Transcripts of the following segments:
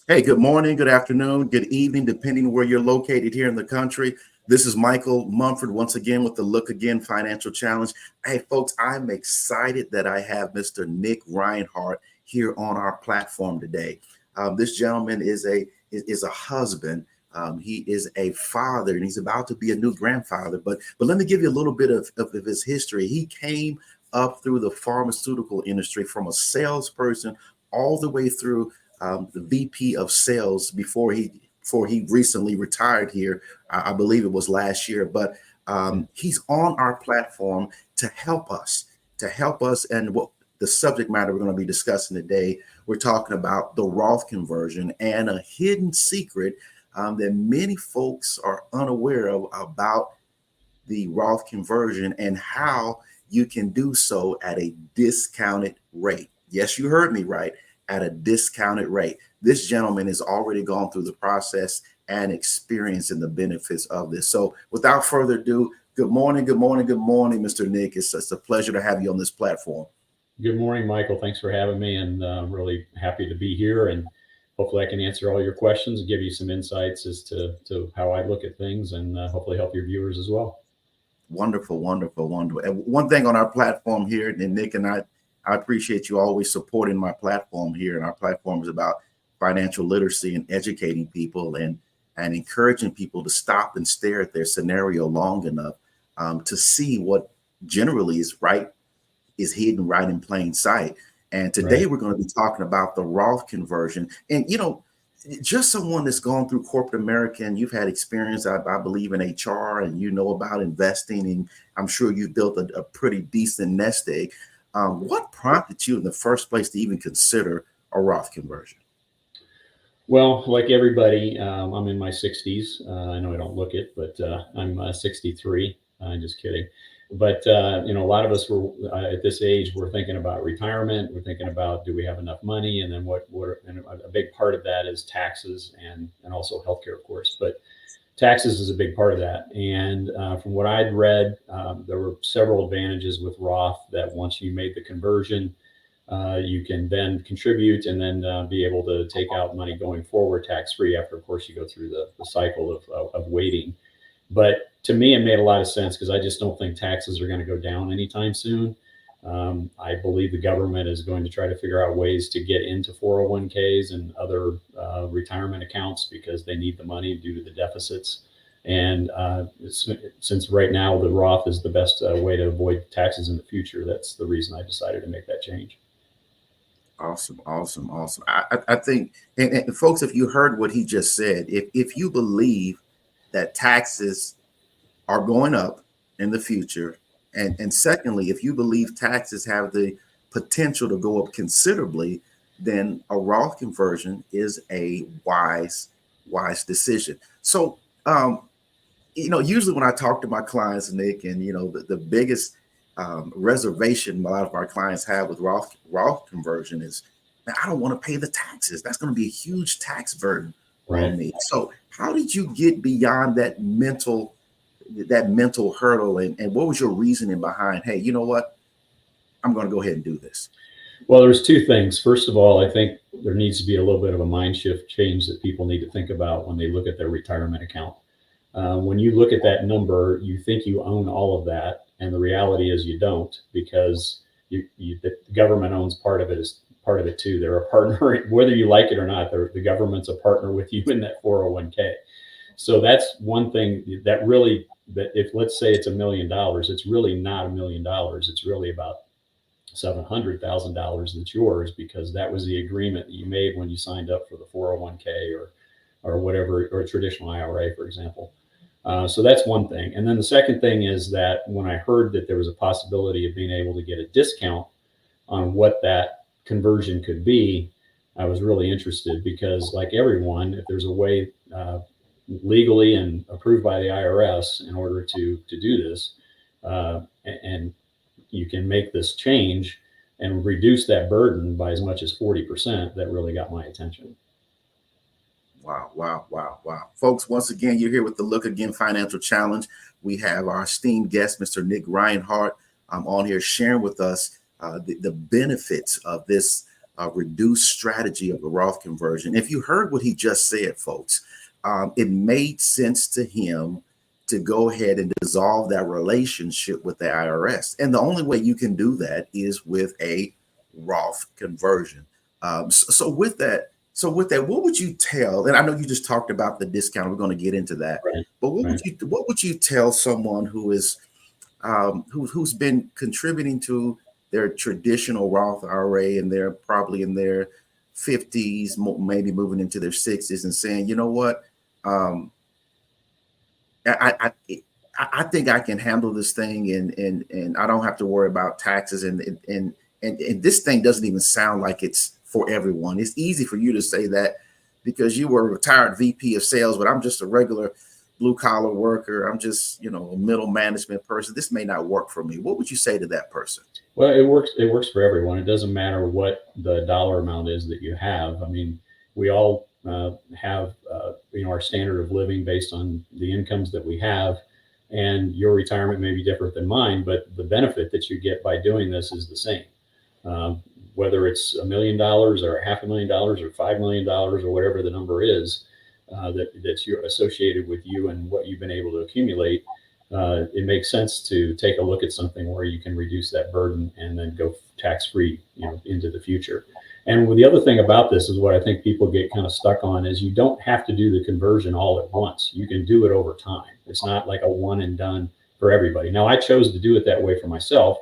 Hey, good morning, good afternoon, good evening, depending where you're located here in the country. This is Michael Mumford once again with the Look Again Financial Challenge. Hey, folks, I'm excited that I have Mr. Nick Reinhardt here on our platform today. This gentleman is a husband. He is a father, and he's about to be a new grandfather. But let me give you a little bit of his history. He came up through the pharmaceutical industry from a salesperson all the way through the VP of sales before he recently retired here. I believe it was last year, but he's on our platform to help us. And what the subject matter we're going to be discussing today, we're talking about the Roth conversion and a hidden secret that many folks are unaware of about the Roth conversion and how you can do so at a discounted rate. Yes, you heard me right, at a discounted rate. This gentleman has already gone through the process and experiencing the benefits of this. So, without further ado, good morning, good morning, good morning, Mr. Nick. It's a pleasure to have you on this platform. Good morning, Michael. Thanks for having me, and I'm really happy to be here. And hopefully, I can answer all your questions and give you some insights as to how I look at things, and hopefully help your viewers as well. Wonderful, wonderful, wonderful. And one thing on our platform here, and Nick and I appreciate you always supporting my platform here. And our platform is about financial literacy and educating people and encouraging people to stop and stare at their scenario long enough to see what generally is hidden right in plain sight. And today Right. we're going to be talking about the Roth conversion. And just someone that's gone through corporate America and you've had experience, I believe, in HR, and you know about investing, and I'm sure you've built a pretty decent nest egg. What prompted you in the first place to even consider a Roth conversion? Well, like everybody, I'm in my 60s. I know I don't look it, but I'm 63. Just kidding. But a lot of us were at this age. We're thinking about retirement. We're thinking about, do we have enough money, and then what? And a big part of that is taxes and also healthcare, of course. But taxes is a big part of that. And from what I'd read, there were several advantages with Roth that once you made the conversion, you can then contribute and then be able to take out money going forward tax free after, of course, you go through the cycle of waiting. But to me, it made a lot of sense because I just don't think taxes are going to go down anytime soon. I believe the government is going to try to figure out ways to get into 401ks and other retirement accounts because they need the money due to the deficits. And since right now the Roth is the best way to avoid taxes in the future, that's the reason I decided to make that change. Awesome, awesome, awesome. I think, and folks, if you heard what he just said, if you believe that taxes are going up in the future, and secondly, if you believe taxes have the potential to go up considerably, then a Roth conversion is a wise decision. So, usually when I talk to my clients, Nick, and the biggest reservation a lot of our clients have with Roth conversion is, man, I don't want to pay the taxes. That's going to be a huge tax burden on Right. me. So, how did you get beyond that mental hurdle, and what was your reasoning behind? Hey, you know what? I'm going to go ahead and do this. Well, there's two things. First of all, I think there needs to be a little bit of a mind shift change that people need to think about when they look at their retirement account. When you look at that number, you think you own all of that, and the reality is you don't, because the government owns part of it, is part of it too. They're a partner, whether you like it or not. The government's a partner with you in that 401k. So that's one thing that really, that if let's say it's $1 million, it's really not $1 million. It's really about $700,000 that's yours because that was the agreement that you made when you signed up for the 401k or whatever, or a traditional IRA, for example. So that's one thing. And then the second thing is that when I heard that there was a possibility of being able to get a discount on what that conversion could be, I was really interested because, like everyone, if there's a way legally and approved by the IRS in order to do this, and you can make this change and reduce that burden by as much as 40%, that really got my attention. Wow, wow, wow, wow. Folks, once again, you're here with the Look Again Financial Challenge. We have our esteemed guest, Mr. Nick Reinhardt, on here sharing with us the benefits of this reduced strategy of the Roth conversion. If you heard what he just said, folks, it made sense to him to go ahead and dissolve that relationship with the IRS. And the only way you can do that is with a Roth conversion. So with that, what would you tell? And I know you just talked about the discount. We're going to get into that. Right. But Right. what would you tell someone who is who's been contributing to their traditional Roth IRA, and they're probably in their 50s, maybe moving into their 60s, and saying, you know what, I, I I think I can handle this thing, and I don't have to worry about taxes, and this thing doesn't even sound like it's for everyone. It's easy for you to say that because you were a retired VP of sales, but I'm just a regular blue collar worker. I'm just, a middle management person. This may not work for me. What would you say to that person? Well, it works. It works for everyone. It doesn't matter what the dollar amount is that you have. I mean, we all have our standard of living based on the incomes that we have, and your retirement may be different than mine, but the benefit that you get by doing this is the same. Um, Whether it's $1 million or $500,000 or $5 million or whatever the number is that's associated with you and what you've been able to accumulate, it makes sense to take a look at something where you can reduce that burden and then go tax free, into the future. And the other thing about this is what I think people get kind of stuck on is you don't have to do the conversion all at once. You can do it over time. It's not like a one and done for everybody. Now, I chose to do it that way for myself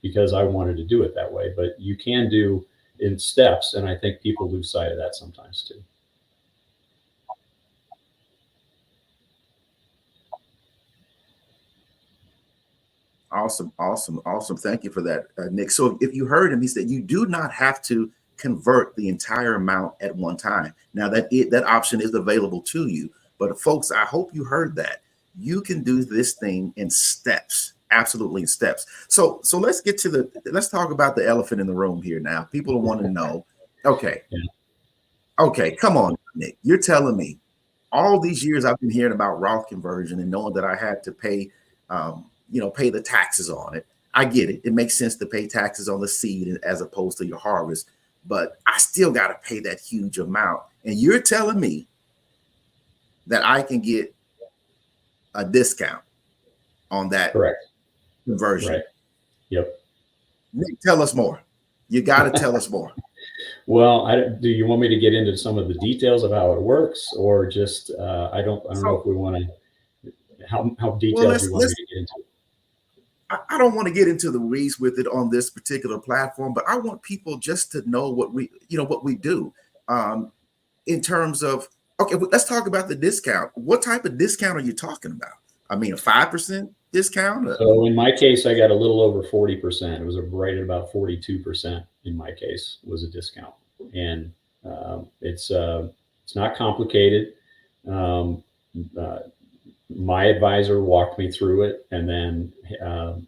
because I wanted to do it that way, but you can do in steps. And I think people lose sight of that sometimes too. Awesome, awesome, awesome. Thank you for that, Nick. So if you heard him, he said you do not have to convert the entire amount at one time. Now that option is available to you, but folks, I hope you heard that. You can do this thing in steps, absolutely in steps. So let's talk about the elephant in the room here now. People want to know, okay, Yeah. okay, come on, Nick. You're telling me all these years I've been hearing about Roth conversion and knowing that I had to pay, pay the taxes on it. I get it. It makes sense to pay taxes on the seed as opposed to your harvest, but I still got to pay that huge amount. And you're telling me that I can get a discount on that Correct. conversion. Right. Yep. Nick, tell us more. You got to tell us more. Well, do you want me to get into some of the details of how it works, or just I don't know So, if we want to. How well, detailed do you want me to get into? I don't want to get into the weeds with it on this particular platform, but I want people just to know what we do in terms of, okay, let's talk about the discount. What type of discount are you talking about? I mean, a 5% discount? So in my case, I got a little over 40%. It was right at about 42% in my case was a discount, and it's not complicated. Um, uh, my advisor walked me through it, and then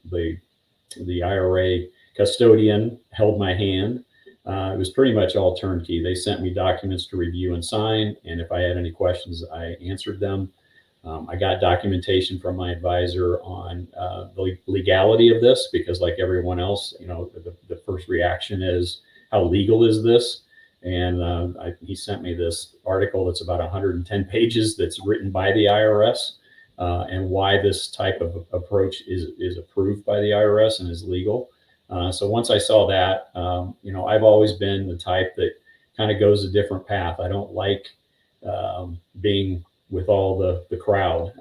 the IRA custodian held my hand. It was pretty much all turnkey. They sent me documents to review and sign, and if I had any questions, I answered them. I got documentation from my advisor on the legality of this because, like everyone else, the first reaction is, how legal is this? And he sent me this article that's about 110 pages that's written by the IRS, and why this type of approach is approved by the IRS and is legal. So once I saw that, I've always been the type that kind of goes a different path. I don't like being with all the crowd.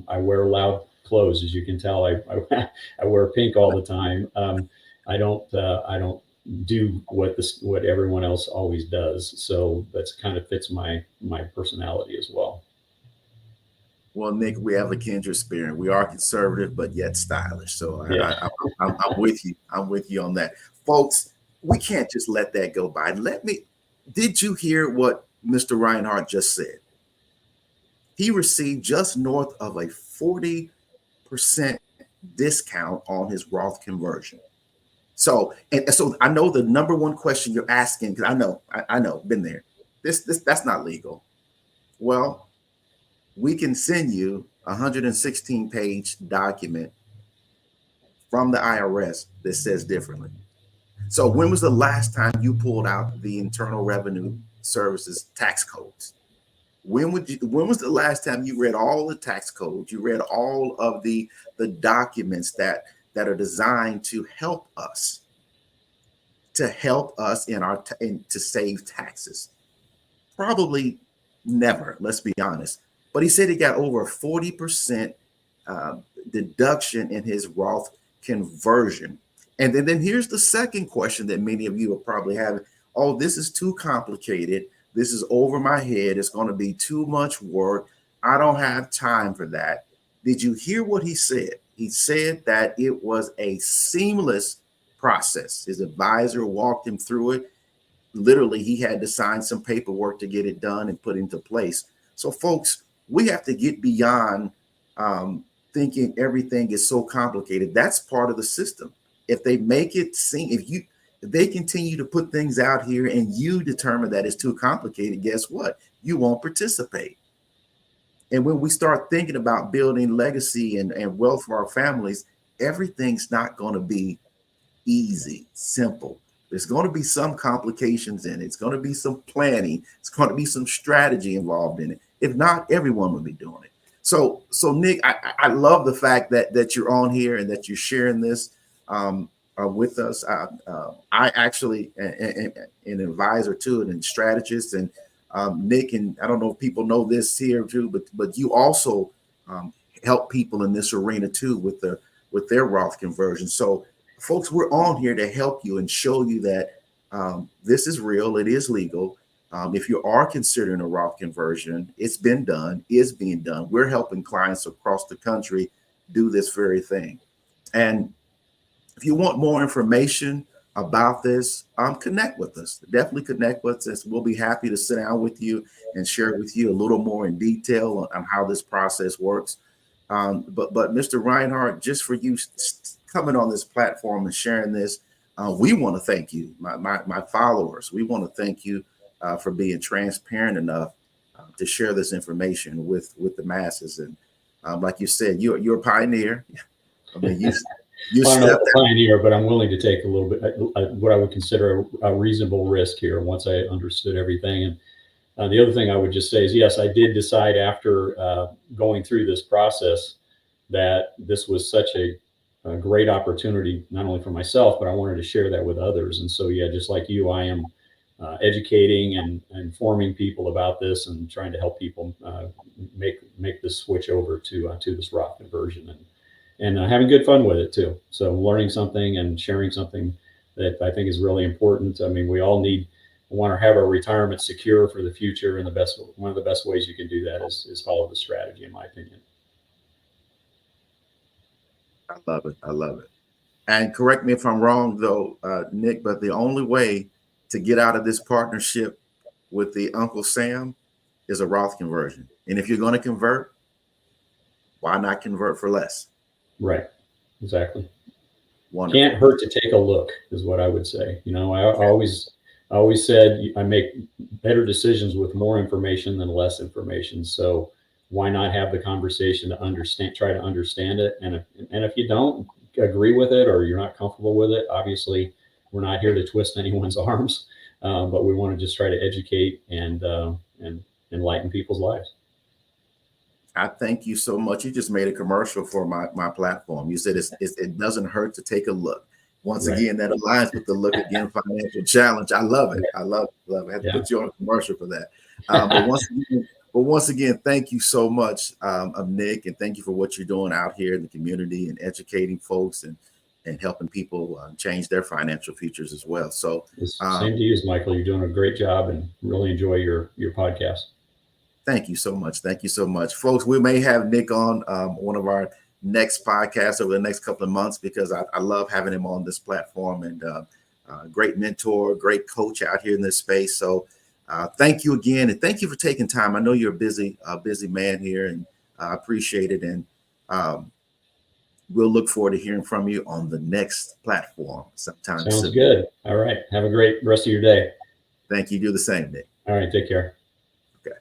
I wear loud clothes, as you can tell. I wear pink all the time. I don't do what everyone else always does. So that's kind of fits my personality as well. Well, Nick, we have a kindred spirit. We are conservative, but yet stylish. So Yeah. I'm with you. I'm with you on that, folks. We can't just let that go by. Did you hear what Mr. Reinhardt just said? He received just north of a 40% discount on his Roth conversion. So I know the number one question you're asking, because I know, been there. That's not legal. Well, we can send you a 116-page document from the IRS that says differently. So when was the last time you pulled out the Internal Revenue Services tax codes? When was the last time you read all the tax codes? You read all of the documents that are designed to help us in to save taxes? Probably never, let's be honest. But he said he got over a 40% uh, deduction in his Roth conversion. And then here's the second question that many of you are probably having. Oh, this is too complicated. This is over my head. It's going to be too much work. I don't have time for that. Did you hear what he said? He said that it was a seamless process. His advisor walked him through it. Literally, he had to sign some paperwork to get it done and put into place. So folks, we have to get beyond thinking everything is so complicated. That's part of the system. If they make it seem, if they continue to put things out here and you determine that it's too complicated, guess what? You won't participate. And when we start thinking about building legacy and wealth for our families, everything's not going to be easy, simple. There's going to be some complications in it. It's going to be some planning. It's going to be some strategy involved in it. If not, everyone would be doing it. So Nick, I love the fact that you're on here and that you're sharing this with us. I actually an advisor to it and strategist, and Nick, and I don't know if people know this here too, but you also help people in this arena too with their Roth conversion. So folks, we're on here to help you and show you that this is real. It is legal. If you are considering a Roth conversion, it's been done, is being done. We're helping clients across the country do this very thing. And if you want more information about this, connect with us. Definitely connect with us. We'll be happy to sit down with you and share with you a little more in detail on how this process works. But Mr. Reinhardt, just for you coming on this platform and sharing this, we want to thank you, my followers. We want to thank you for being transparent enough to share this information with the masses. And like you said, you're a pioneer. I mean, I'm not a pioneer, but I'm willing to take a little bit what I would consider a reasonable risk here once I understood everything. And the other thing I would just say is, yes, I did decide after going through this process that this was such a great opportunity, not only for myself, but I wanted to share that with others. And so, yeah, just like you, I am educating and informing people about this and trying to help people make this switch over to this Roth conversion and having good fun with it too. So learning something and sharing something that I think is really important. I mean, we all want to have our retirement secure for the future, and one of the best ways you can do that is follow the strategy, in my opinion. I love it. I love it. And correct me if I'm wrong, though, Nick, but the only way to get out of this partnership with the Uncle Sam is a Roth conversion. And if you're going to convert, why not convert for less? Right. Exactly. Wonderful. Can't hurt to take a look is what I would say. You know, I always said I make better decisions with more information than less information. So why not have the conversation to try to understand it? And if you don't agree with it or you're not comfortable with it, obviously we're not here to twist anyone's arms, but we want to just try to educate and enlighten people's lives. I thank you so much. You just made a commercial for my platform. You said it doesn't hurt to take a look. Once Right. again, that aligns with the Look Again Financial Challenge. I love it. I love it. I had to put you on a commercial for that. But once again, thank you so much, Nick, and thank you for what you're doing out here in the community and educating folks and helping people change their financial futures as well. So same to you, Michael. You're doing a great job and really enjoy your podcast. Thank you so much. Thank you so much. Folks, we may have Nick on one of our next podcasts over the next couple of months because I love having him on this platform and great mentor, great coach out here in this space. So thank you again. And thank you for taking time. I know you're a busy man here and I appreciate it. And we'll look forward to hearing from you on the next platform sometime soon. Sounds good. All right. Have a great rest of your day. Thank you. Do the same, Nick. All right. Take care. Okay.